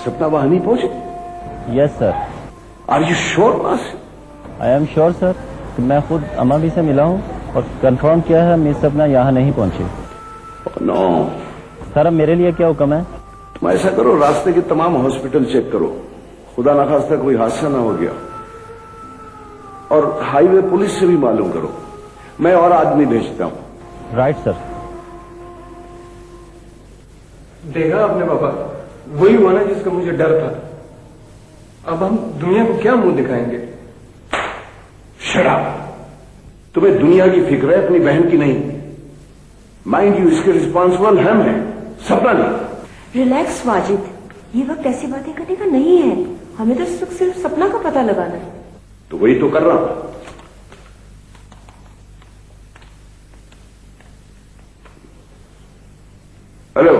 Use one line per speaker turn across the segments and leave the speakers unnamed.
सपना वहां नहीं पहुंचे?
Yes sir.
Are you sure मास?
I am sure sir. मैं खुद अम्मा भी से मिला हूँ और कंफर्म किया है मिस सपना यहाँ नहीं पहुंची।
नो
सर अब मेरे लिए क्या हुक्म है?
तुम ऐसा करो, रास्ते के तमाम हॉस्पिटल चेक करो, खुदा ना खास्ता कोई हादसा ना हो गया। और हाईवे पुलिस से भी मालूम करो। मैं और आदमी भेजता हूं।
Right sir.
देखा आपने पापा, वही हुआ ना जिसका मुझे डर था। अब हम दुनिया को क्या मुंह दिखाएंगे?
शराब। तुम्हें दुनिया की फिक्र है, अपनी बहन की नहीं। माइंड यू, इसके रिस्पॉन्सिबल हम हैं, सपना नहीं।
रिलैक्स वाजिद, ये वक्त ऐसी बातें करने का नहीं है। हमें तो सिर्फ सपना का पता लगाना है।
तो वही तो कर रहा हूं। हेलो।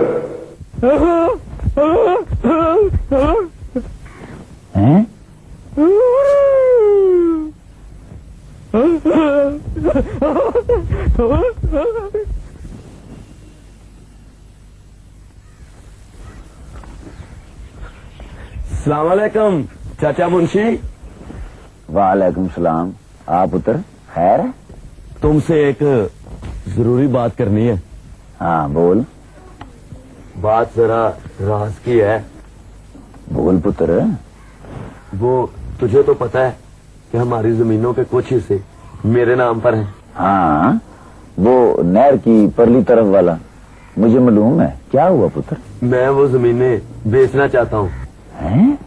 हैं?
अस्सलाम वालेकुम चाचा मुंशी।
वालेकुम सलाम। आप पुत्र खैर?
तुमसे एक जरूरी बात करनी है।
हाँ बोल।
बात जरा राज की है।
बोल पुत्र।
वो तुझे तो पता है कि हमारी जमीनों के कुछ हिस्से मेरे नाम पर हैं।
हाँ वो नहर की परली तरफ वाला मुझे मालूम है। क्या हुआ पुत्र?
मैं वो जमीनें बेचना चाहता हूँ।
हैं?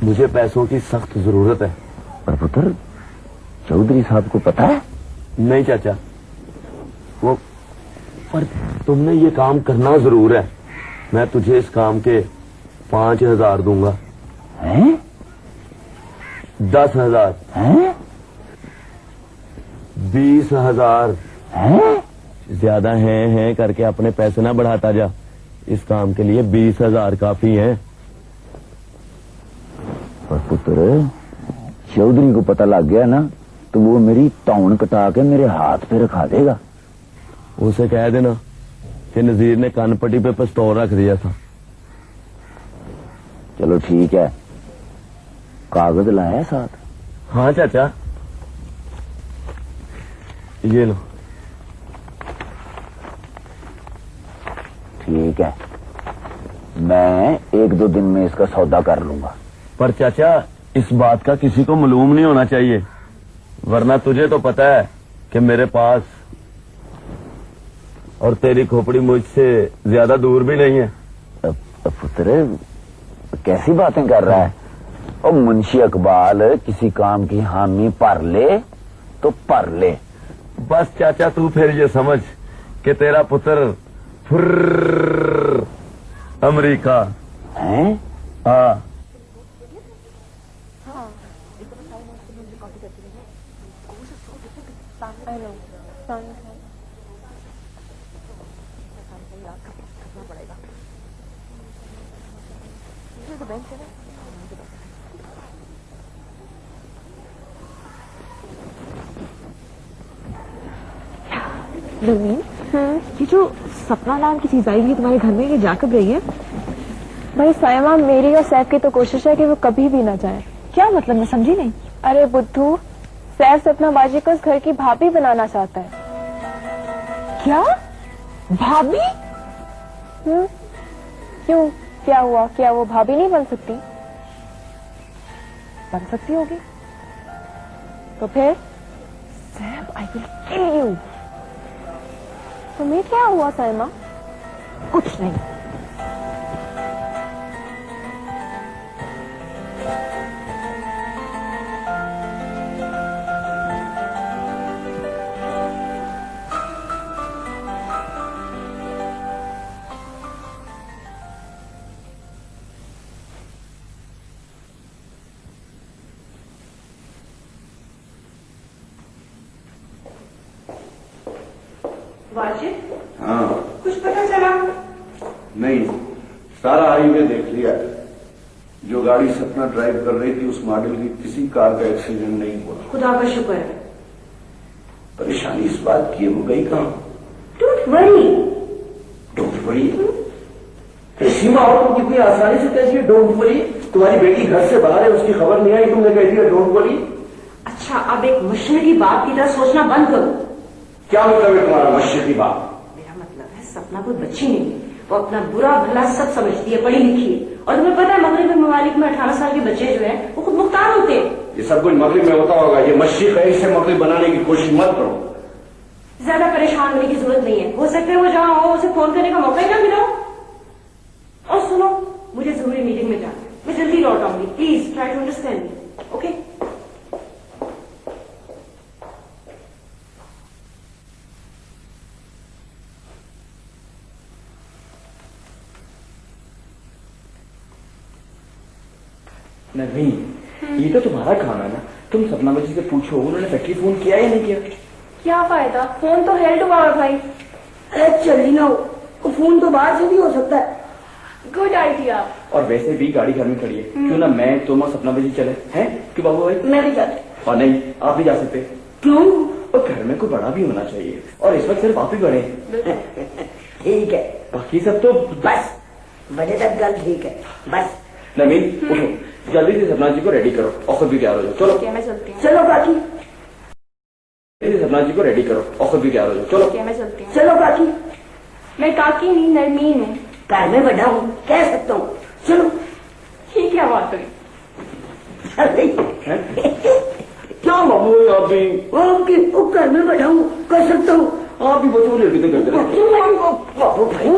मुझे पैसों की सख्त जरूरत है।
पर पुत्र चौधरी साहब को पता है?
नहीं चाचा, वो पर तुमने ये काम करना जरूर है। मैं तुझे इस काम के 5,000 दूंगा।
हैं?
10,000।
हैं?
20,000।
हैं?
ज्यादा हैं करके अपने पैसे ना बढ़ाता जा। इस काम के लिए 20,000 काफी हैं।
पर पुत्र चौधरी को पता लग गया ना तो वो मेरी तौन कटा के मेरे हाथ पे रखा देगा।
उसे कह देना कि नजीर ने कानपट्टी पे पिस्तौल रख दिया था।
चलो ठीक है। कागज लाया साथ?
हाँ चाचा, ये लो।
ठीक है, मैं 1-2 दिन में इसका सौदा कर लूंगा।
पर चाचा इस बात का किसी को मालूम नहीं होना चाहिए, वरना तुझे तो पता है कि मेरे पास और तेरी खोपड़ी मुझसे ज्यादा दूर भी नहीं है।
पुत्र कैसी बातें कर रहा है? और मुंशी इकबाल किसी काम की हामी भर ले तो भर ले।
बस चाचा तू फिर ये समझ कि तेरा पुत्र फुर्र अमेरिका
हैं?
हाँ।
नवीन, ये जो सपना नाम की चीज आई हुई तुम्हारे घर में, ये जा कब रही है?
भाई सायमा, मेरी और सैफ की तो कोशिश है कि वो कभी भी ना जाए।
क्या मतलब, मैं समझी नहीं।
अरे बुद्धू, सैफ सपना बाजी को उस घर की भाभी बनाना चाहता है।
क्या? भाभी?
क्यों, क्या हुआ? क्या वो भाभी नहीं बन सकती?
बन सकती होगी।
तो फिर
Saif, I will kill you.
तुम्हें क्या हुआ सायमा?
कुछ नहीं। वाजिद,
हाँ।
कुछ पता चला?
नहीं, सारा हाईवे देख लिया। जो गाड़ी सपना ड्राइव कर रही थी उस मॉडल की किसी कार का एक्सीडेंट नहीं हुआ।
खुदा का शुक्र है।
परेशानी इस बात की है वो गई कहां?
Don't worry.
Don't worry? Seema और तुम कितनी आसानी से कहती है डोंट वरी। तुम्हारी बेटी घर से बाहर है, उसकी खबर नहीं आई, तुमने कह दिया डोंट वरी।
अच्छा, अब एक मशरकी बात की तरह सोचना बंद करो।
क्या मतलब है तुम्हारा मशरकी बात?
मेरा मतलब है सपना कोई बच्ची नहीं है, वो अपना बुरा भला सब समझती है, पढ़ी लिखी है। और तुम्हें पता है मगरिब ममालिक में 18 साल के बच्चे जो हैं वो खुद मुख्तार होते हैं।
ये सब कुछ मगरिब में होता होगा, ये मशरिक है, इसे मगरिब बनाने की कोशिश मत करो।
ज्यादा परेशान होने की जरूरत नहीं है, हो सकता है वो जहाँ हो उसे फोन करने का मौका ही ना मिला हो। और सुनो, मुझे जरूरी मीटिंग में जाना है, मैं जल्दी लौट आऊंगी। Please try to understand me, okay?
Naveen, ये तो तुम्हारा काम है ना, तुम सपना बच्ची से पूछो उन्होंने फैक्ट्री फोन किया या नहीं किया।
क्या फायदा, फोन तो हेल्ड हुआ है भाई।
अरे चली ना हो, फोन तो बाहर से भी हो सकता है।
Good idea.
और वैसे भी गाड़ी घर में खड़ी है, क्यों ना मैं तुम और सपना बच्ची चले हैं? क्यों बाबू भाई?
मैं भी जाती।
और नहीं, आप नहीं जा सकते।
क्यों?
और घर में कोई बड़ा भी होना चाहिए, और इस वक्त सिर्फ आप ही बड़े हैं।
ठीक है,
बाकी सब तो
बस बजे तक गल ठीक है, बस।
नवीन उठो, जल्दी से सपना जी को रेडी करो और खुद भी तैयार हो जाओ। चलो
क्या मैं चलती हूँ।
चलो काकी,
जल्दी से सपना जी को रेडी करो और खुद भी तैयार हो जाओ। चलो
क्या मैं चलती हूँ।
चलो काकी।
मैं काकी नहीं नरमीन हूँ।
घर में बैठा हूँ, कह सकता हूँ। चलो।
ये क्या बात हुई?
अरे
क्या बाबू आप भी
वो घर में बैठा हूँ, कर सकता हूँ।
आप भी बच्चों को लेकर करते रहे।
बाबू भाई,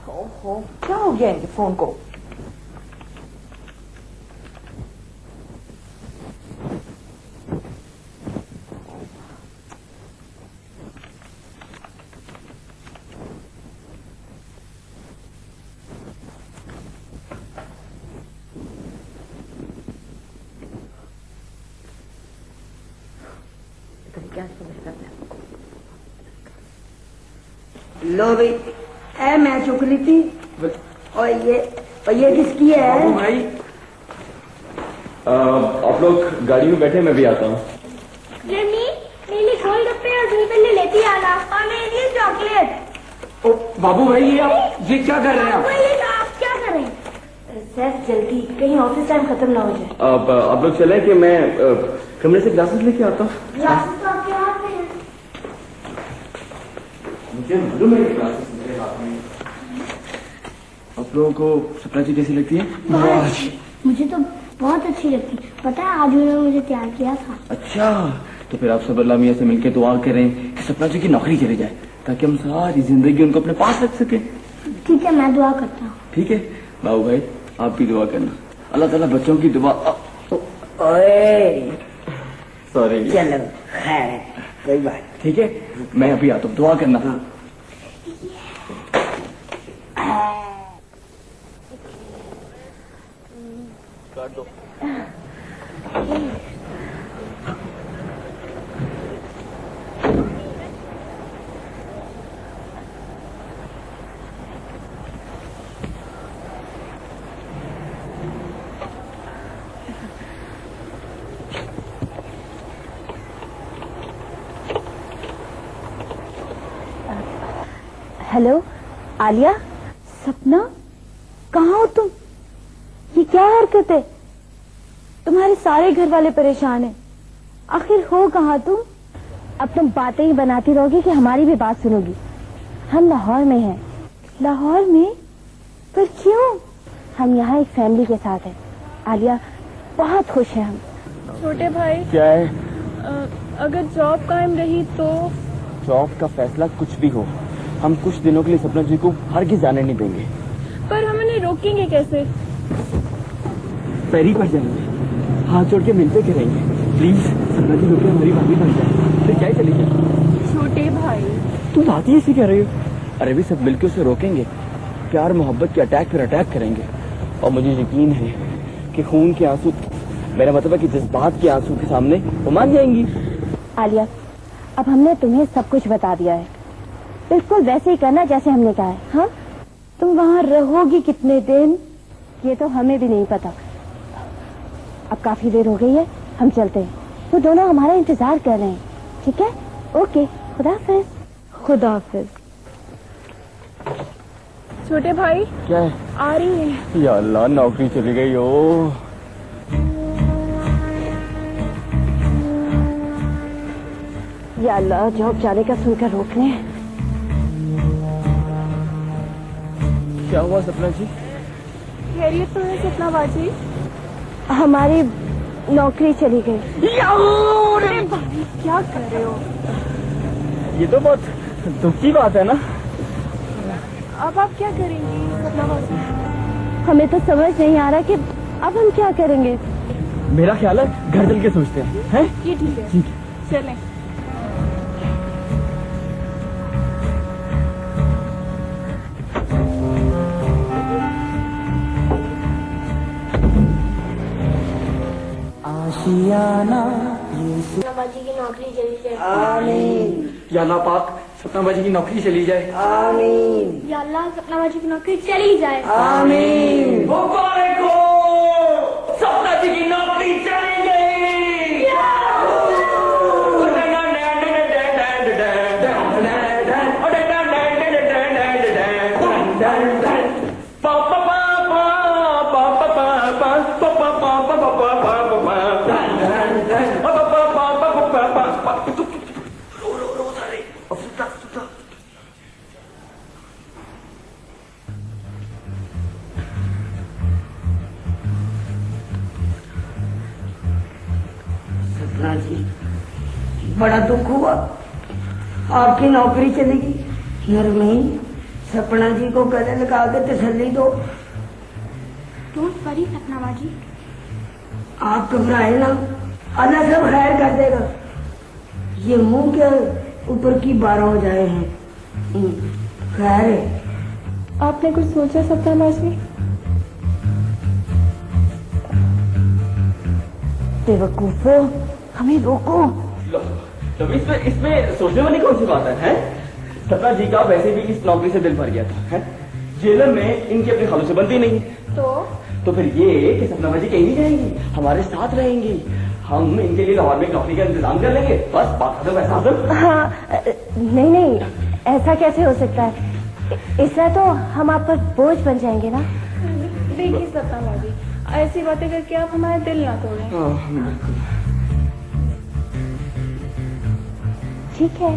ओहो, क्या हो गया इनके फोन को? क्या समझता है?
लो भाई, ऐ मैं चुक ली थी। और ये किसकी है?
बाबू भाई आप लोग गाड़ी में बैठे, मैं भी आता हूँ।
मेरे लिए गोलगप्पे और दूध लेती आना, और मेरे लिए चॉकलेट।
ओ बाबू भाई, ये क्या कर रहे हैं आप?
आप क्या कर रहे हैं?
सैफ जल्दी, कहीं ऑफिस टाइम खत्म ना हो जाए।
अब आप लोग चले कि मैं कमरे से ग्लासेस लेके आता हूँ।
ग्लासेस तो आपके हाथ में है।
मुझे मालूम है ग्लासेस मेरे हाथ में। आप लोगों को सपना जी कैसी लगती है?
मुझे तो बहुत अच्छी लगती। पता है आज उन्होंने मुझे तैयार किया था।
अच्छा, तो फिर आप सब अल्लाह मियां से मिलकर दुआ करें कि सपना जी की नौकरी चली जाए, ताकि हम सारी जिंदगी उनको अपने पास रख सके।
ठीक है, मैं दुआ करता हूँ।
ठीक है बाबू भाई, आप भी दुआ करना, अल्लाह ताला बच्चों की दुआ।
ओए
सॉरी,
चलो खैर है, कोई बात।
ठीक है, मैं अभी आता हूँ, दुआ करना। काट दो।
हेलो आलिया, सपना, कहाँ हो तुम? ये क्या हरकत है? तुम्हारे सारे घर वाले परेशान हैं। आखिर हो कहाँ तुम? अब तुम बातें ही बनाती रहोगी कि हमारी भी बात सुनोगी? हम लाहौर में हैं। लाहौर में? पर क्यों? हम यहाँ एक फैमिली के साथ हैं। आलिया, बहुत खुश हैं हम।
छोटे भाई,
क्या है?
अगर जॉब कायम रही तो?
जॉब का फैसला कुछ भी हो, हम कुछ दिनों के लिए सपना जी को हरगिज़ जाने नहीं देंगे।
पर हम उन्हें रोकेंगे कैसे?
पैरी पर जाएंगे, हाथ जोड़ के मिलते करेंगे। प्लीज सपना जी रोके, हमारी भाभी बन जाए, फिर क्या चली जाए।
छोटे भाई,
तुम बात ही ऐसी कह रही हो। अरे भी सब मिलकर उसे रोकेंगे, प्यार मोहब्बत के अटैक पर अटैक करेंगे। और मुझे यकीन है कि खून के आंसू, मेरा मतलब है कि जज्बात के आंसू के सामने वो मान जाएंगी।
आलिया, अब हमने तुम्हें सब कुछ बता दिया है, बिल्कुल वैसे ही करना जैसे हमने कहा है। हाँ, तुम वहाँ रहोगी कितने दिन ये तो हमें भी नहीं पता। अब काफी देर हो गई है, हम चलते हैं। वो दोनों हमारा इंतजार कर रहे हैं। ठीक है, ओके, खुदा हाफिज। खुदा हाफिज।
छोटे भाई
क्या है?
आ रही है।
या अल्लाह, नौकरी चली गई हो।
या अल्लाह, जॉब जाने का सुनकर रोक लें।
क्या हुआ सपना जी?
खैरियत तो है सपना बाजी?
हमारी नौकरी चली गई।
अरे भाई क्या कर रहे हो?
ये तो बहुत दुख की बात है ना।
अब आप क्या करेंगी सपना बाजी?
हमें तो समझ नहीं आ रहा कि अब हम क्या करेंगे।
मेरा ख्याल है घर चल के सोचते हैं।
ये ठीक है, चलें।
आशियाना
सपना बाजी की नौकरी चली जाए।
आमीन।
या अल्लाह पाक सपना बाजी की नौकरी चली जाए।
आमीन।
या अल्लाह सपना बाजी की नौकरी चली जाए।
आमीन।
मुबारक हो, सपना जी की नौकरी चली गई।
सपना जी, बड़ा दुख हुआ, आपकी नौकरी चलेगी। नरमीन, सपना जी को गले लगा के तसल्ली दो।
डोंट वरी सपना बाजी।
आप घबराए ना, अल्लाह सब खैर कर देगा। ये मुंह के ऊपर की 12 हो जाए हैं। खैर है।
आपने कुछ सोचा सपना बाजी?
बेवकूफो, हमें रोको।
तो इसमें सोचने वाली कौन सी बात है? सपना जी का वैसे भी इस नौकरी से दिल भर गया था। है? जेलर में इनकी अपने खालों से बनती नहीं। तो फिर ये कि सपना बाजी कहीं नहीं जाएंगी, हमारे साथ रहेंगी। हम इनके लिए लाहौर में नौकरी का इंतजाम कर लेंगे। बस बात खत्म। ऐसा
हाँ, नहीं, ऐसा कैसे हो सकता है? इसलिए तो हम आप पर बोझ बन जाएंगे ना।
देखिए सपना बाजी, ऐसी बातें करके आप हमारा दिल ना तोड़ें।
ठीक है।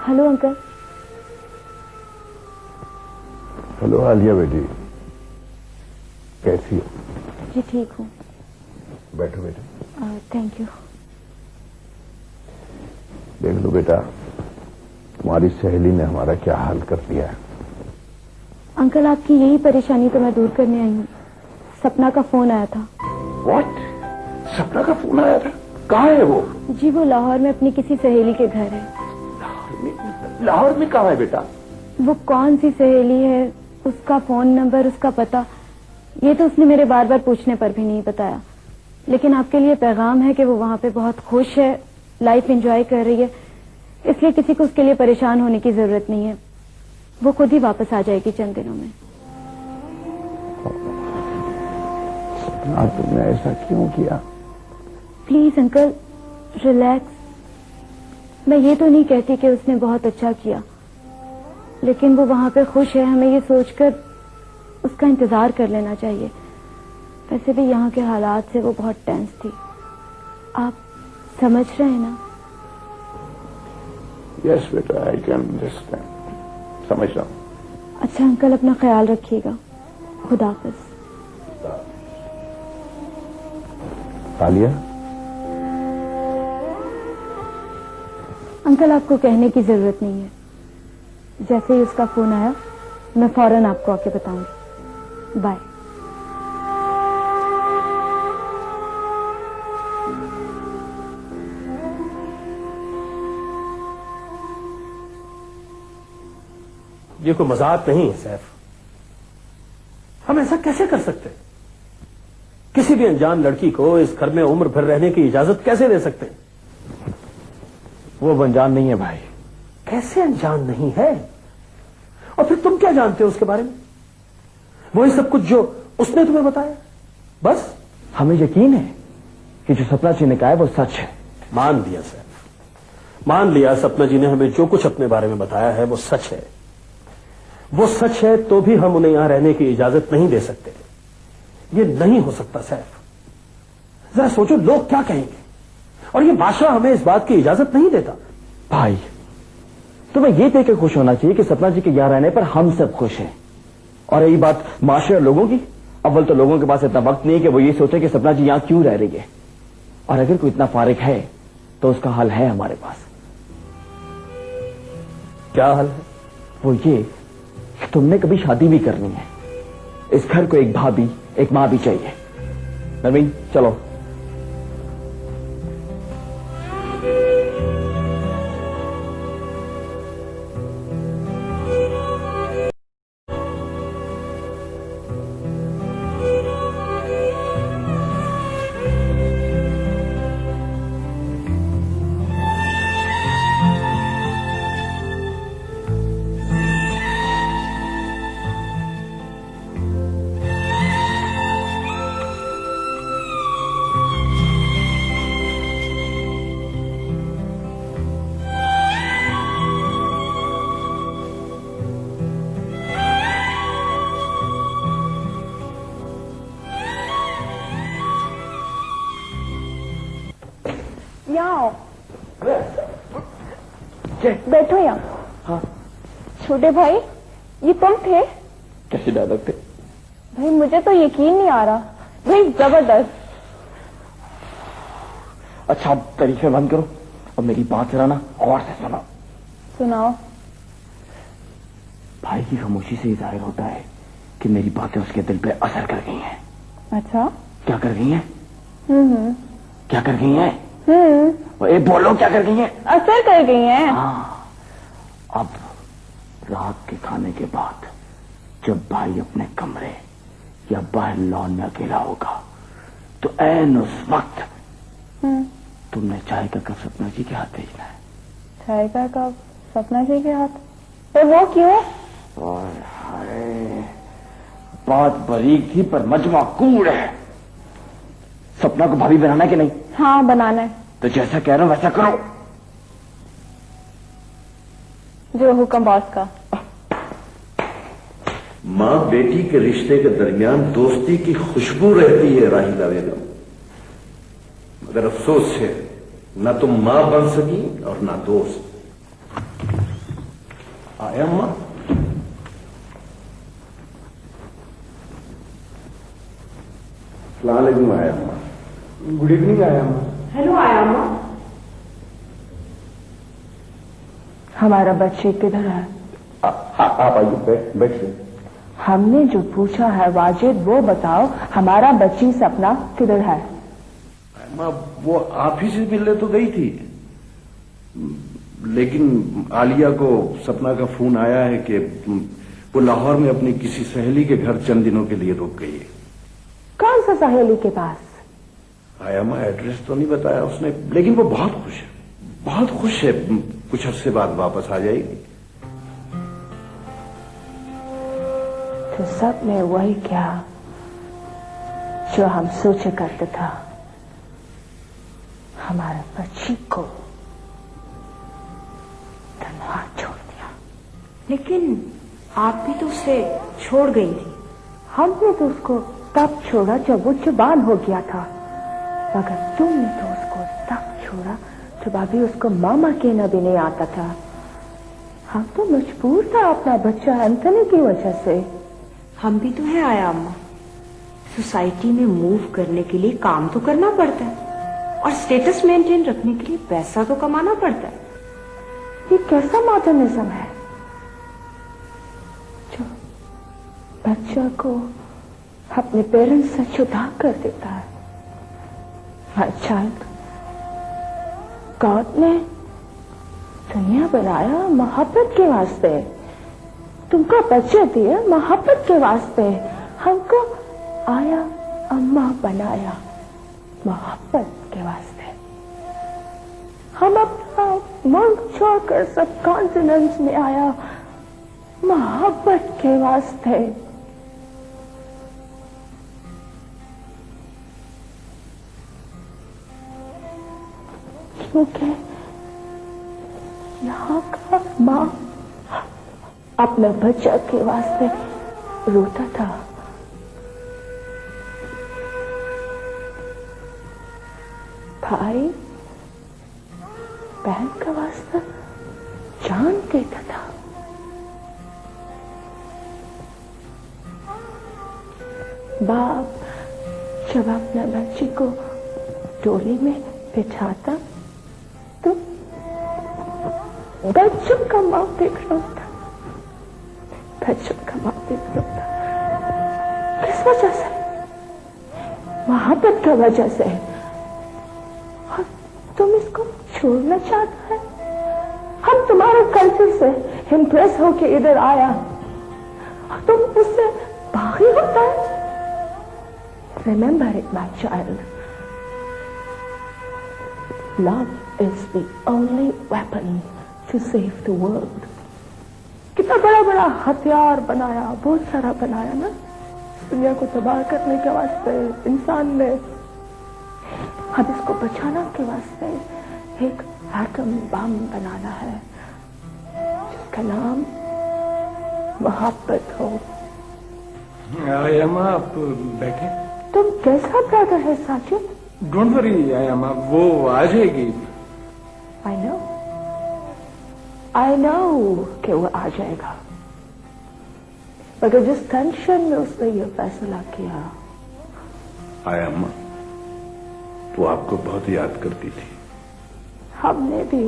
Hello uncle.
हेलो आलिया बेटी, कैसी हो?
जी ठीक हूँ।
बैठो बेटा।
Thank you.
देख लो बेटा, तुम्हारी सहेली ने हमारा क्या हाल कर दिया है।
अंकल, आपकी यही परेशानी तो मैं दूर करने आई हूँ। सपना का फोन आया था।
व्हाट? सपना का फोन आया था? कहाँ है वो?
जी वो लाहौर में अपनी किसी सहेली के घर है।
लाहौर में कहाँ है बेटा?
वो कौन सी सहेली है, उसका फोन नंबर, उसका पता, ये तो उसने मेरे बार बार पूछने पर भी नहीं बताया। लेकिन आपके लिए पैगाम है कि वो वहाँ पे बहुत खुश है, लाइफ एंजॉय कर रही है, इसलिए किसी को उसके लिए परेशान होने की जरूरत नहीं है। वो खुद ही वापस आ जाएगी चंद दिनों में।
तुमने ऐसा क्यों किया?
Please uncle relax. मैं ये तो नहीं कहती कि उसने बहुत अच्छा किया, लेकिन वो वहाँ पे खुश है, हमें ये सोचकर उसका इंतजार कर लेना चाहिए। वैसे भी यहाँ के हालात से वो बहुत टेंस थी, आप समझ रहे हैं ना?
यस बेटा, आई कैन अंडरस्टैंड, समझ रहा हूँ।
अच्छा अंकल, अपना ख्याल रखिएगा। खुदा हाफिज।
आलिया,
अंकल आपको कहने की जरूरत नहीं है, जैसे ही उसका फोन आया मैं फौरन आपको आके बताऊंगी। बाय।
ये कोई मजाक नहीं है सैफ। हम ऐसा कैसे कर सकते? किसी भी अनजान लड़की को इस घर में उम्र भर रहने की इजाजत कैसे दे सकते हैं?
वो अनजान नहीं है भाई।
कैसे अनजान नहीं है? और फिर तुम क्या जानते हो उसके बारे में? वही सब कुछ जो उसने तुम्हें बताया, बस।
हमें यकीन है कि जो सपना जी ने कहा है वो सच है।
मान लिया सर, मान लिया सपना जी ने हमें जो कुछ अपने बारे में बताया है वो सच है। वो सच है तो भी हम उन्हें यहां रहने की इजाजत नहीं दे सकते। ये नहीं हो सकता सैफ। जरा सोचो लोग क्या कहेंगे, और ये बादशाह हमें इस बात की इजाजत नहीं देता।
भाई तुम्हें ये देख के खुश होना चाहिए कि सपना जी के यहाँ रहने पर हम सब खुश हैं। और यही बात माशरे लोगों की, अव्वल तो लोगों के पास इतना वक्त नहीं है कि वो ये सोचे कि सपना जी यहाँ क्यों रह रही है, और अगर कोई इतना फारिग है तो उसका हल है हमारे पास।
क्या हल है?
वो ये कि तुमने कभी शादी भी करनी है, इस घर को एक भाभी एक मां भी चाहिए। नवीन चलो।
बैठो यहाँ।
हाँ
छोटे भाई, ये तुम थे?
कैसे डायलॉग थे
भाई? मुझे तो यकीन नहीं आ रहा भाई, जबरदस्त।
अच्छा अब तरीके बंद करो और मेरी बात जरा ना गौर से सुनो।
सुनाओ।
भाई की खामोशी से ही जाहिर होता है कि मेरी बातें उसके दिल पे असर कर गई हैं।
अच्छा,
क्या कर गई हैं? क्या कर गई हैं? ए बोलो, क्या कर गई हैं?
असर कर गई हैं।
हाँ, अब रात के खाने के बाद जब भाई अपने कमरे या बाहर लॉन में अकेला होगा तो ऐन उस वक्त तुमने चाय का कप सपना जी के हाथ भेजना है।
चाय का कप सपना जी के हाथ? तो वो क्यों?
हाय, बात बारीक थी पर मजमा कूड़ है। सपना को भाभी बनाना है कि नहीं?
हाँ बनाना है।
तो जैसा कह रहा हूं वैसा करो।
जो हुक्म बॉस का।
मां बेटी के रिश्ते के दरमियान दोस्ती की खुशबू रहती है राहिदा बेगम, मगर अफसोस है ना तुम मां बन सकी और ना दोस्त। आया अम्मा? अस्सलाम वालेकुम आया अम्मा।
गुड इवनिंग आया अम्मा।
हेलो आया अम्मा।
हमारा बच्चे किधर है?
आप आइए, बैठिए।
हमने जो पूछा है वाजिद वो बताओ, हमारा बच्ची सपना किधर है?
अम्मा वो आप ही से मिलने तो गई थी, लेकिन आलिया को सपना का फोन आया है कि वो लाहौर में अपनी किसी सहेली के घर चंद दिनों के लिए रुक गई है।
कौन सा सहेली के पास?
आया मैं एड्रेस तो नहीं बताया उसने, लेकिन वो बहुत खुश है, बहुत खुश है। कुछ अरसे बाद वापस आ जाएगी।
तो सब में वही क्या जो हम सोचा करते था, हमारा बच्ची को तन्हा छोड़ दिया।
लेकिन आप भी तो उसे छोड़ गई थी।
हमने तो उसको तब छोड़ा जब वो जवान हो गया था, मगर तुमने तो उसको तब छोड़ा जब अभी उसको मामा कहना भी नहीं आता था। हम तो मजबूर था अपना बच्चा एंथनी की वजह से।
हम भी तो है आया अम्मा, सोसाइटी में मूव करने के लिए काम तो करना पड़ता है और स्टेटस मेंटेन रखने के लिए पैसा तो कमाना पड़ता है।
ये कैसा मॉडर्निज्म है जो बच्चा को अपने पेरेंट्स से जुदा कर देता है? माय चाइल्ड, गॉड ने दुनिया बनाया मोहब्बत के वास्ते, तुमको बच्चे दिए मोहब्बत के वास्ते, हमको आया अम्मा बनाया मोहब्बत के वास्ते। हम अपना मुल्क छोड़कर सब कॉन्टिनेंट में आया मोहब्बत के वास्ते। क्योंकि यहाँ का माँ अपने बच्चा के वास्ते रोता था। भाई बहन का वास्ता जान देता था। बाप जब अपने बच्चे को डोली में बिठाता तो बच्चों का माँ देख रहा था, बच्चों का माँ देख रहा था। किस वजह से? मोहब्बत की वजह से। और तुम इसको छोड़ना चाहता है? हम तुम्हारे कल्चर से इम्प्रेस होके इधर आया और तुम उससे बागी होता है। Remember it, my child. Love is the only weapon to save the world. कितना बड़ा बड़ा हथियार बनाया, बहुत सारा बनाया ना दुनिया को तबाह करने के वास्ते इंसान ने। अब इसको बचाने के वास्ते एक एटम बम बनाना है जिसका नाम मोहब्बत हो।
आयम्मा आप बैठे।
तुम कैसा ब्रदर है साजिद?
डोंट वरी आयम्मा, वो आ जाएगी।
आई नो कि वो आ जाएगा, मगर जिस टेंशन में उसने ये फैसला किया।
आया अम्मा, वो आपको बहुत याद करती थी।
हमने भी।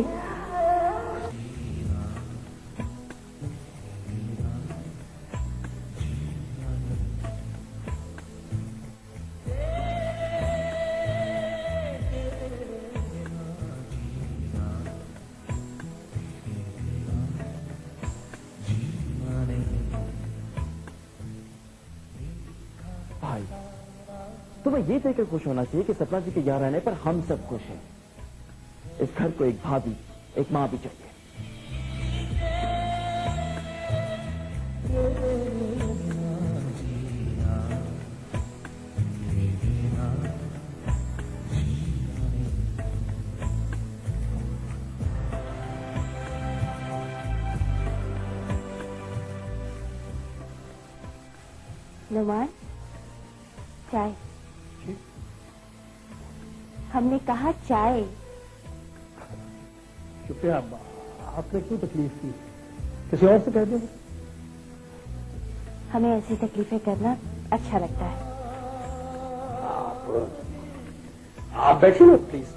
तुम्हें ये देखकर खुश होना चाहिए कि सपना जी के यहाँ रहने पर हम सब खुश हैं। इस घर को एक भाभी, एक माँ भी चाहिए।
नुमान, चाय। हमने कहा चाय।
शुक्रिया अब्बा, आपने क्यों तकलीफ की? किसी और से कह दो।
हमें ऐसी तकलीफें करना अच्छा लगता है।
आप बैठिए ना प्लीज।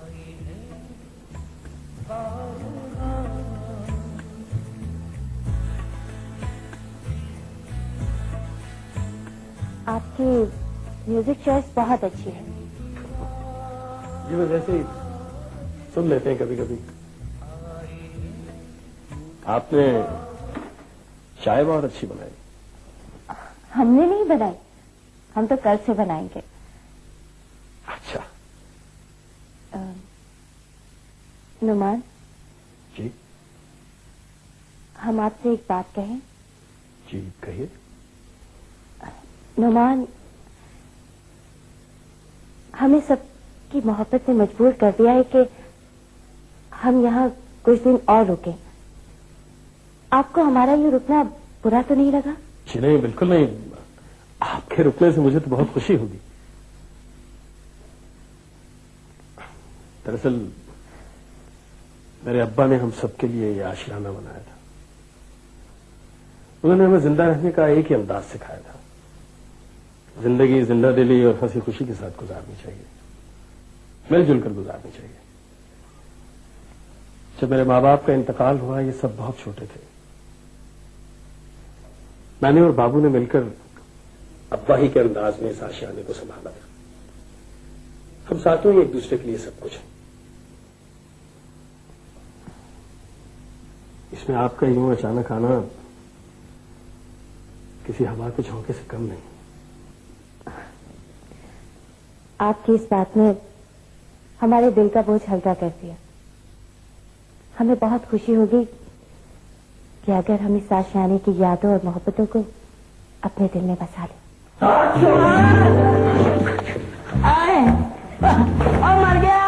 आपकी म्यूजिक चॉइस बहुत अच्छी है।
जी बस ऐसे ही सुन लेते हैं कभी कभी। आपने चाय बहुत अच्छी बनाई।
हमने नहीं बनाई, हम तो कल से बनाएंगे।
अच्छा।
नुमान
जी,
हम आपसे एक बात कहें?
जी कहिए।
नुमान, हमें सबकी मोहब्बत ने मजबूर कर दिया है कि हम यहाँ कुछ दिन और रुकें। आपको हमारा ये रुकना बुरा तो नहीं लगा?
जी नहीं, बिल्कुल नहीं। आपके रुकने से मुझे तो बहुत खुशी होगी। दरअसल मेरे अब्बा ने हम सबके लिए ये आशियाना बनाया था। उन्होंने हमें जिंदा रहने का एक ही अंदाज सिखाया था। जिंदगी जिंदा दिली और हंसी खुशी के साथ गुजारनी चाहिए, मिलजुल कर गुजारनी चाहिए। जब मेरे माँ बाप का इंतकाल हुआ, ये सब बहुत छोटे थे। नानी और बाबू ने मिलकर अब्बा ही के अंदाज में इस आशियाने को संभाला था। हम साथों ही एक दूसरे के लिए सब कुछ हैं। इसमें आपका यूं अचानक आना किसी हवा के झोंके से कम नहीं।
आपकी इस बात ने हमारे दिल का बोझ हल्का कर दिया। हमें बहुत खुशी होगी कि अगर हम इस आशियाने की यादों और मोहब्बतों को अपने दिल में बसा लें।
मर गया। मर गया।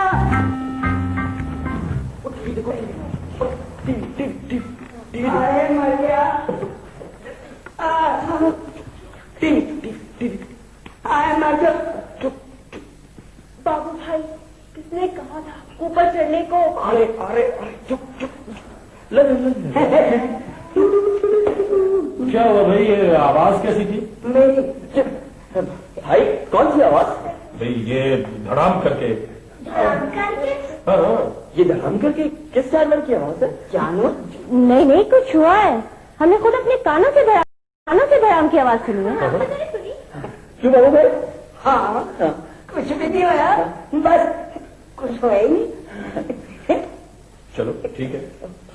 मर गया।
बाबू भाई, किसने कहा था ऊपर चढ़ने को?
अरे अरे अरे चुप चुप।
क्या हुआ भाई, ये आवाज कैसी थी?
मेरी भाई, कौन सी आवाज?
भाई ये धड़ाम करके। हाँ
ये धड़ाम करके किस जानवर की आवाज है?
जानवर? नहीं नहीं, कुछ हुआ है। हमने खुद अपने कानों से धड़ाम की आवाज सुनी है।
क्यों बाबू भाई?
हाँ, कुछ भी नहीं हुआ, बस कुछ हुआ ही नहीं।
चलो ठीक है।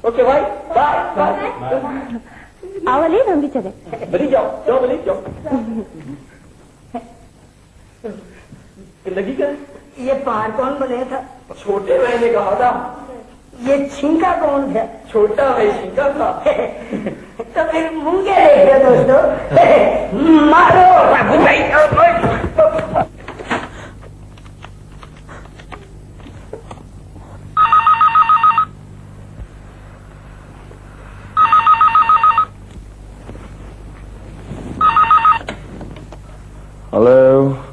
ओके भाई, बाय बाय।
आओ अलीब, हम भी चले।
बली जाओ जाओ, बली जाओ। लगी क्या?
ये पहाड़ कौन बनाया था?
छोटे भाई ने कहा था।
ये छिंका कौन था?
छोटा भाई छिंका था।
तो फिर मुंह क्या देख रहे हो दोस्तों? मारो बाबू भाई।
हेलो,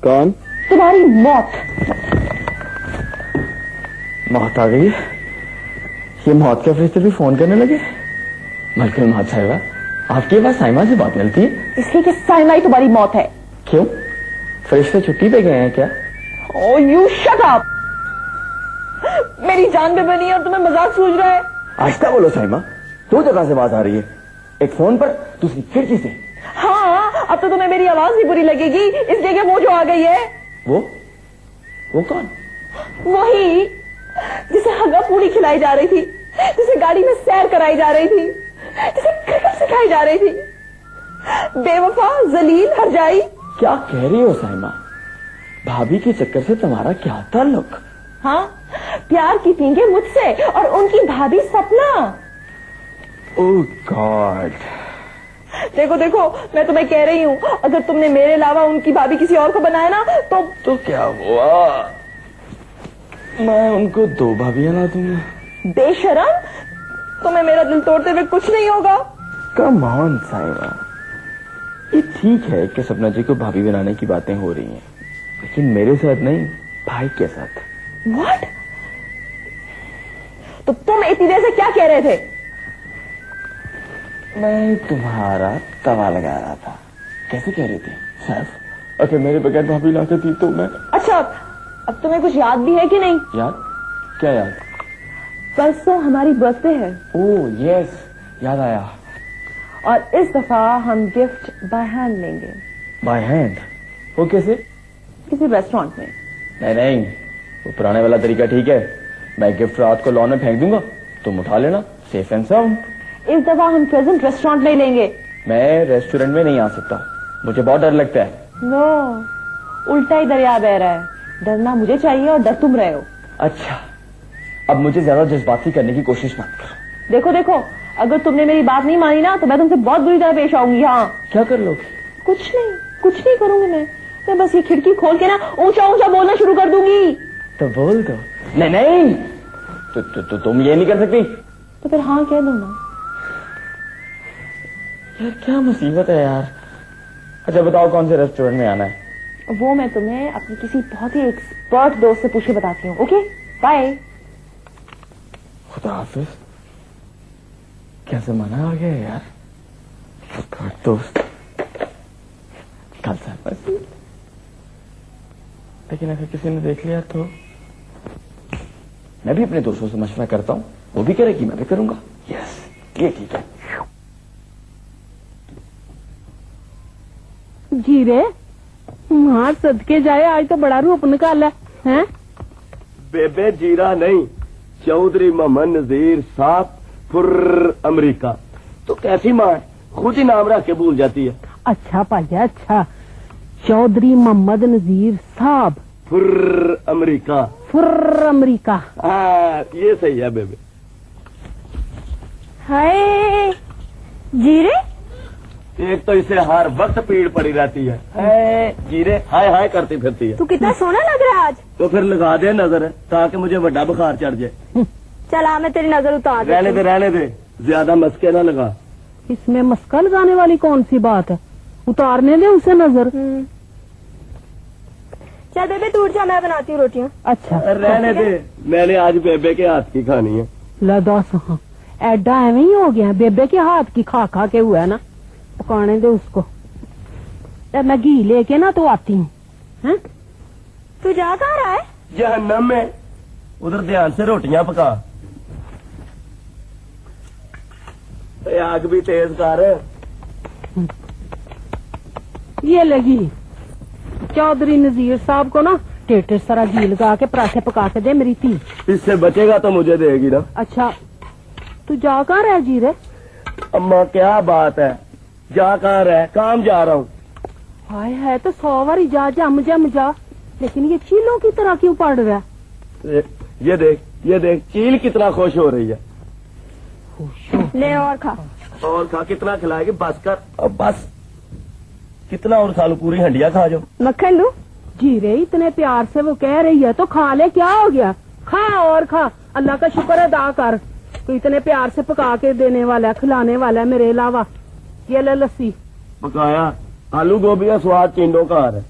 कौन?
तुम्हारी मौत।
मौत आ गई? ये मौत के फरिश्ते भी फोन करने लगे? मलकुल मौत साहिबा, आपके पास साइमा से बात मिलती है?
इसलिए कि साइमा ही तुम्हारी मौत है।
क्यों, फरिश्ते छुट्टी पे गए हैं क्या?
ओ यू शट अप। मेरी जान पे बनी है और तुम्हें मजाक सूझ रहा है?
आहिस्ता बोलो साइमा, दो जगह से आवाज आ रही है, एक फोन पर, दूसरी खिड़की से।
हाँ, अब तो तुम्हें मेरी आवाज भी बुरी लगेगी, इसलिए कि वो जो आ गई है।
वो कौन?
वही जिसे हलवा पूरी खिलाई जा रही थी, जिसे गाड़ी में सैर कराई जा रही थी, जिसे क्रिकेट सिखाई जा रही थी। बेवफा, जलील, हरजाई।
क्या कह रही हो साइमा? भाभी के चक्कर से तुम्हारा क्या ताल्लुक?
हाँ, प्यार की पींगे मुझसे और उनकी भाभी सपना।
ओह गॉड।
देखो देखो, मैं तुम्हें कह रही हूँ, अगर तुमने मेरे अलावा उनकी भाभी किसी और को बनाया ना
तो क्या हुआ? मैं उनको दो भाभियां ला दूंगा।
बेशरम, तुम्हें मेरा दिल तोड़ते हुए कुछ नहीं होगा।
कम ऑन साइमा, ये ठीक है कि सपना जी को भाभी बनाने की बातें हो रही हैं, लेकिन मेरे साथ नहीं, भाई के साथ।
व्हाट? तो तुम इतनी देर से क्या कह रहे थे?
मैं तुम्हारा तवा लगा रहा था। कैसे कह रही थी? सैफ, अगर मेरे बगैर भाभी ला के दी तो मैं।
अच्छा, अब तुम्हें कुछ याद भी है कि नहीं?
याद? क्या याद?
परसों हमारी बर्थडे है।
ओह यस, याद आया।
और इस दफा हम गिफ्ट बाय हैंड लेंगे।
By hand? वो कैसे?
किसी रेस्टोरेंट में।
नहीं नहीं, वो पुराने वाला तरीका ठीक है। मैं गिफ्ट रात को लॉन में फेंक दूंगा, तुम उठा लेना, सेफ एंड साउंड।
इस दफा हम प्रेजेंट रेस्टोरेंट में लेंगे।
मैं रेस्टोरेंट में नहीं आ सकता, मुझे बहुत डर लगता है।
नो, उल्टा ही दरिया बह रहा है। डरना मुझे चाहिए और डर तुम रहे हो।
अच्छा, अब मुझे ज्यादा जज्बाती करने की कोशिश मत करो।
देखो देखो, अगर तुमने मेरी बात नहीं मानी ना तो मैं तुमसे बहुत बुरी तरह पेश आऊंगी। हाँ,
क्या कर लोगे?
कुछ नहीं करूंगी मैं बस ये खिड़की खोल के ना ऊंचा ऊंचा बोलना शुरू कर दूंगी।
तो बोल दो। नहीं नहीं, तो तुम ये नहीं कर सकती।
तो फिर हाँ कह दो ना।
यार क्या मुसीबत है यार। अच्छा बताओ, कौन से रेस्टोरेंट में आना है?
वो मैं तुम्हें अपनी किसी बहुत ही एक्सपर्ट दोस्त से पूछ के बताती हूँ। Okay, bye.
खुदा हाफिज। क्या जमाना आ गया यार, एक्सपर्ट दोस्त। खालसा बस। लेकिन अगर किसी ने देख लिया तो मैं भी अपने दोस्तों से मशवरा करता हूँ, वो भी करेगी, मैं भी करूंगा। यस, ये ठीक है।
जीरे मार सदके जाए, आज तो बड़ा रूप निकाला है।
बेबे जीरा नहीं, चौधरी मोहम्मद नजीर साहब फुर्र अमेरिका। तो कैसी माँ खुद ही नाम रख के भूल जाती है।
अच्छा पाया, अच्छा, चौधरी मोहम्मद नजीर साहब।
फुर्र अमेरिका।
फुर्र अमेरिका।
हाँ ये सही है बेबे।
हाय जीरे,
एक तो इसे हर वक्त पीड़ पड़ी रहती है, जीरे हाय हाय करती फिरती है।
तू कितना सोना लग रहा है आज।
तो फिर लगा दे नजर ताकि मुझे बड़ा बुखार चढ़ जाए।
चला मैं तेरी नजर उतार देती हूँ।
रहने दे ज्यादा मस्के ना लगा।
इसमें मस्का लगाने वाली कौन सी बात है, उतारने दे उसे नजर।
चल बेबे तू उठ जा, मैं बनाती हूँ रोटियाँ।
अच्छा
रहने दे, मैंने आज बेबे के हाथ की खानी है।
ला दस, हाँ एडा एवं ही हो गया, बेबे के हाथ की खा खा के हुआ है ना, पकाने दे उसको। मैं घी लेके ना तो आती हूँ।
तू जा कहाँ रहा है।
जहन्नम में, उधर ध्यान से रोटियां पका। आग भी तेज कर।
ये लगी चौधरी नजीर साहब को ना टेटर सारा घी लगा के पराठे पका के दे मेरी थी।
इससे बचेगा तो मुझे देगी ना।
अच्छा तू जा कहाँ रह जीरे।
अम्मा क्या बात है, जा कहाँ रह, काम जा रहा हूँ।
हाय है तो 100 बारी जा जम जा, लेकिन ये चीलों की तरह क्यों पड़ रहा है।
ये देख चील कितना खुश हो रही है।
ले और खा।
और खा, कितना खिलाएगी, बस कर अब बस। कितना और खा लूं, पूरी हंडिया खा जाओ।
मक्खन लूं।
जीरे इतने प्यार से वो कह रही है तो खा ले, क्या हो गया, खा और खा। अल्लाह का शुक्र अदा कर, तो इतने प्यार से पका के देने वाला है, खिलाने वाला है मेरे अलावा। ये ले लस्सी।
पकाया आलू गोभी का स्वाद चिंडों का है।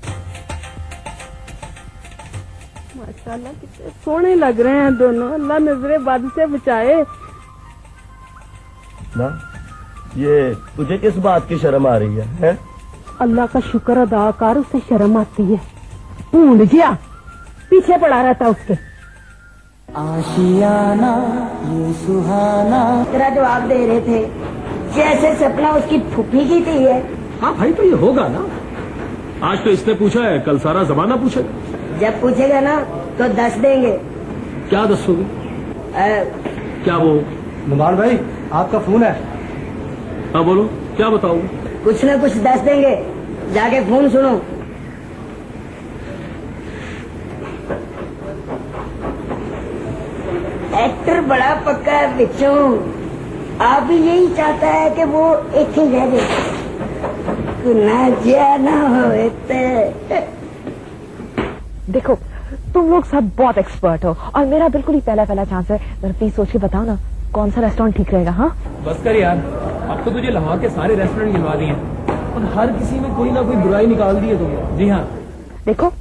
माशाल्लाह कितने सोने लग रहे हैं दोनों, अल्लाह नजरे बद से बचाए
ना। ये तुझे किस बात की शर्म आ रही है?
अल्लाह का शुक्र अदा कर, उसे शर्म आती है। ढूंढ गया, पीछे पड़ा रहता उसके।
आशियाना ये सुहाना।
तेरा जवाब दे रहे थे जैसे सपना उसकी फूफी की थी है।
हाँ भाई तो ये होगा ना, आज तो इसने पूछा है, कल सारा जमाना पूछेगा।
जब पूछेगा ना तो 10 देंगे।
क्या 10 होगी? क्या वो
नुमान भाई आपका फोन है।
हाँ बोलो, क्या बताऊं?
कुछ ना कुछ 10 देंगे, जाके फोन सुनो। एक्टर बड़ा पक्का है बिच्छू, आप भी यही चाहता है कि वो एक ही रह जाए, ना जिया ना हो।
देखो तुम लोग सब बहुत एक्सपर्ट हो और मेरा बिल्कुल ही पहला चांस है। जरा प्लीज सोच के बताओ ना कौन सा रेस्टोरेंट ठीक रहेगा। हाँ
बस कर यार, अब तो तुझे लाहौर के सारे रेस्टोरेंट गिनवा दिए और हर किसी में कोई ना कोई बुराई निकाल दी है तुमने। जी हाँ
देखो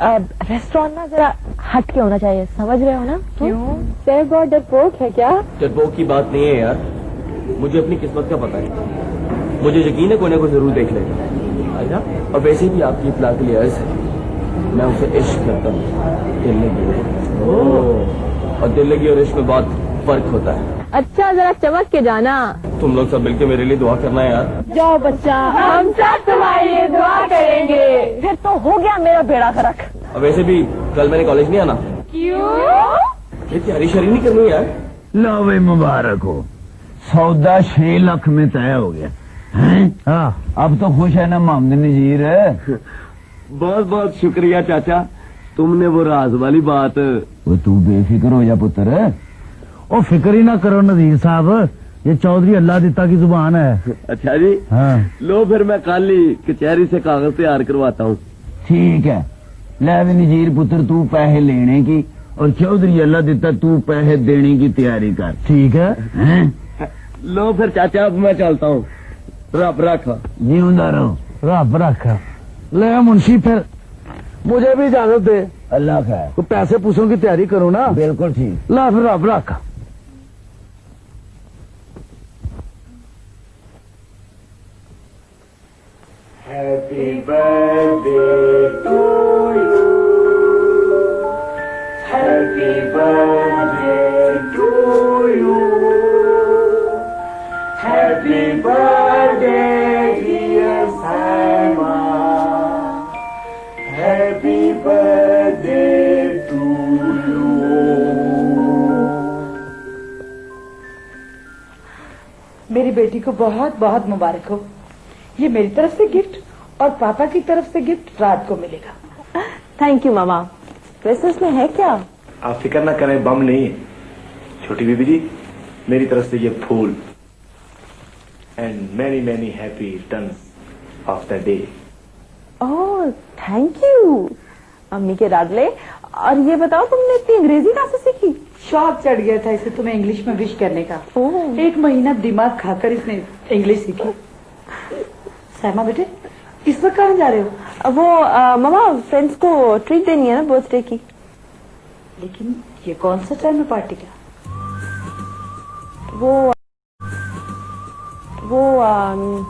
रेस्टोरेंट ना जरा हट के होना चाहिए, समझ रहे हो ना। क्यों तेरे बहुत डरपोक है क्या?
डरपोक की बात नहीं है यार, मुझे अपनी किस्मत का पता है, मुझे यकीन है कोई ना कोई जरूर देख लेगा। अच्छा, और वैसे भी आपकी इत्तला के लिए अर्ज है, मैं उसे इश्क करता हूँ, दिल लगी। और दिल लगी और इश्क में बहुत फर्क होता है।
अच्छा जरा चमक के जाना।
तुम लोग सब मिलके मेरे लिए दुआ करना है यार।
जाओ बच्चा,
हम सब तुम्हारे लिए दुआ करेंगे। फिर तो हो गया मेरा बेड़ा गर्क।
और वैसे भी कल मैंने कॉलेज नहीं आना।
क्यों?
ये तैयारी शरी नहीं करनी यार।
लो भाई मुबारक हो, सौदा 6 लाख में तय हो गया है। हाँ अब तो खुश है ना मोहम्मद नजीर?
बहुत बहुत शुक्रिया चाचा, तुमने वो राज वाली बात।
वो तू बेफिक्र हो जा पुत्र।
ओ फिक्र ही ना करो नजीर साहब, ये चौधरी अल्लाह दिता की जुबान है।
अच्छा जी।
हाँ
लो फिर मैं कल ही कचहरी से कागज तैयार करवाता हूँ।
ठीक है, ले भी नजीर पुत्र तू पैसे लेने की और चौधरी अल्लाह दिता तू पैसे देने की तैयारी कर।
ठीक है,
लो फिर चाचा अब मैं चलता हूँ, रब रखा।
जीवंदा रहो।
रब रखा। ले मुंशी फिर मुझे भी इजाजत दे।
अल्लाह खैर।
तो पैसे पूछों की तैयारी करो ना।
बिल्कुल ठीक।
ला फिर रब रखा।
Happy birthday to you. Happy birthday to you. Happy birthday dear Simon. Happy birthday to you.
मेरी बेटी को बहुत बहुत मुबारक हो। ये मेरी तरफ से गिफ्ट और पापा की तरफ से गिफ्ट रात को मिलेगा।
थैंक यू मामा। वैसे उसमें है क्या?
आप फिक्र ना करें, बम नहीं है। छोटी बीबी जी, मेरी तरफ से ये फूल and many many happy returns of the day.
Oh thank you अम्मी के लाडले। और ये बताओ तुमने इतनी अंग्रेजी कहाँ से सीखी?
शौक चढ़ गया था इसे तुम्हें इंग्लिश में विश करने का। 1 महीना दिमाग खाकर इसने इंग्लिश सीखी। साइमा बेटे, इस वक्त कहाँ जा रहे हो?
वो मामा फ्रेंड्स को ट्रीट देनी है ना बर्थडे की।
लेकिन ये कौन सा टाइम है पार्टी का?
वो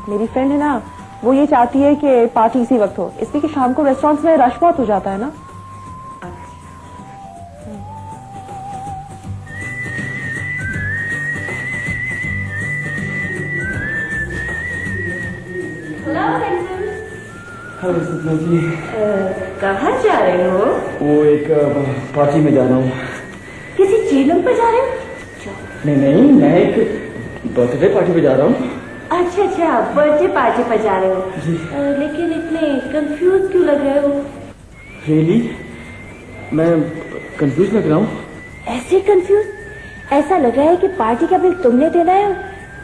मेरी फ्रेंड है ना, वो ये चाहती है कि पार्टी इसी वक्त हो, इसलिए कि शाम को रेस्टोरेंट्स में रश बहुत हो जाता है ना।
हेलो सपना जी।
कहाँ जा रहे हो?
वो एक पार्टी में जा रहा हूँ।
किसी चीलम पे जा रहे हो?
नहीं, मैं एक बर्थडे पार्टी पे जा रहा हूँ।
अच्छा, बर्थडे पार्टी पर जा रहे हो
जी।
लेकिन इतने कंफ्यूज क्यों लग रहे हो?
रियली मैं कंफ्यूज लग रहा हूँ।
ऐसे कंफ्यूज? ऐसा लग रहा है कि पार्टी का बिल तुमने देना है,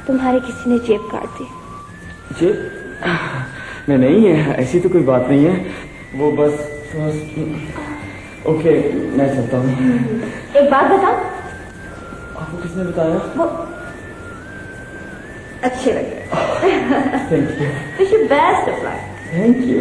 तुम्हारे किसी ने जेब काट दी।
जेब? नहीं है, ऐसी तो कोई बात नहीं है। वो बस ओके, मैं चलता हूँ।
एक बात बताओ,
आपको किसने बताया?
वो अच्छे लग रहे।
Thank you.
Wish you best of luck.
Thank you.